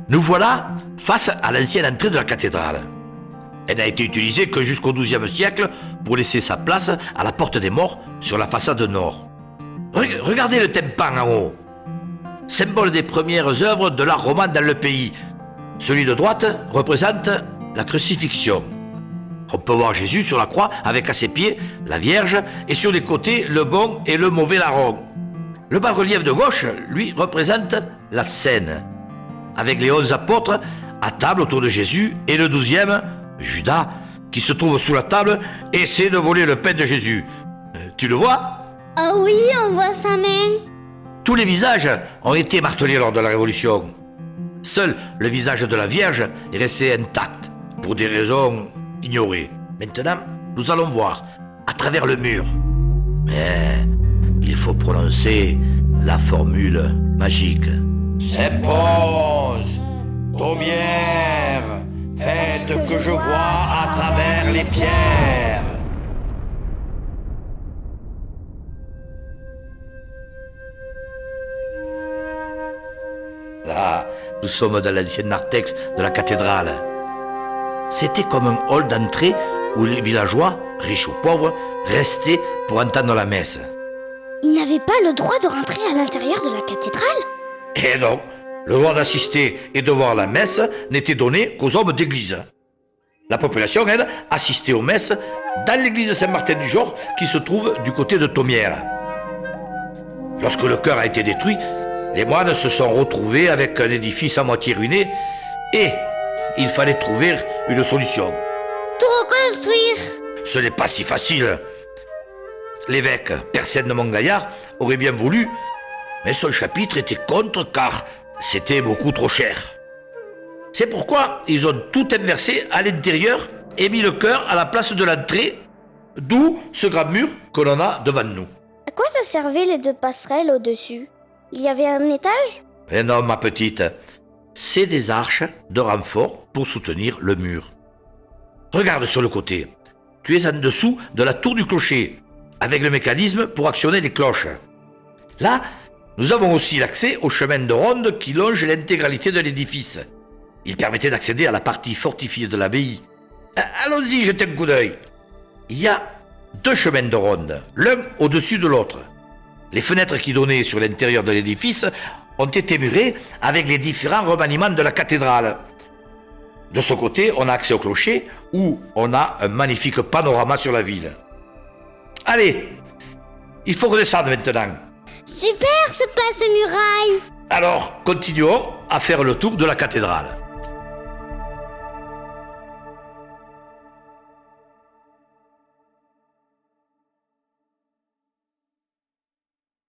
Nous voilà face à l'ancienne entrée de la cathédrale. Elle n'a été utilisée que jusqu'au XIIe siècle pour laisser sa place à la porte des morts sur la façade nord. Regardez le tympan en haut, symbole des premières œuvres de l'art roman dans le pays. Celui de droite représente la crucifixion. On peut voir Jésus sur la croix avec à ses pieds la Vierge et sur les côtés le bon et le mauvais larron. Le bas-relief de gauche, lui, représente la Seine, avec les 11 apôtres à table autour de Jésus et le 12e, Judas, qui se trouve sous la table et essaie de voler le pain de Jésus. Tu le vois ? Ah oui, on voit sa main. Tous les visages ont été martelés lors de la Révolution. Seul le visage de la Vierge est resté intact, pour des raisons ignorées. Maintenant, nous allons voir à travers le mur. Mais il faut prononcer la formule magique. S'impose, Thomière, faites que je vois à travers les pierres. Là, nous sommes dans l'ancien narthex de la cathédrale. C'était comme un hall d'entrée où les villageois, riches ou pauvres, restaient pour entendre la messe. Ils n'avaient pas le droit de rentrer à l'intérieur de la cathédrale? Et non, le droit d'assister et de voir la messe n'était donné qu'aux hommes d'église. La population, elle, assistait aux messes dans l'église Saint-Martin-du-Jord qui se trouve du côté de Thomière. Lorsque le chœur a été détruit, les moines se sont retrouvés avec un édifice à moitié ruiné et il fallait trouver une solution. Tout reconstruire. Ce n'est pas si facile. L'évêque Persène de Montgaillard aurait bien voulu, mais son chapitre était contre car c'était beaucoup trop cher. C'est pourquoi ils ont tout inversé à l'intérieur et mis le chœur à la place de l'entrée, d'où ce grand mur que l'on a devant nous. À quoi ça servait les deux passerelles au-dessus? Il y avait un étage? Eh non, ma petite, c'est des arches de renfort pour soutenir le mur. Regarde sur le côté. Tu es en dessous de la tour du clocher, avec le mécanisme pour actionner les cloches. Là, nous avons aussi l'accès au chemin de ronde qui longe l'intégralité de l'édifice. Il permettait d'accéder à la partie fortifiée de l'abbaye. Allons-y, jetez un coup d'œil. Il y a deux chemins de ronde, l'un au-dessus de l'autre. Les fenêtres qui donnaient sur l'intérieur de l'édifice ont été murées avec les différents remaniements de la cathédrale. De ce côté, on a accès au clocher où on a un magnifique panorama sur la ville. Allez, il faut redescendre maintenant. Super, ce passe-muraille. Alors, continuons à faire le tour de la cathédrale.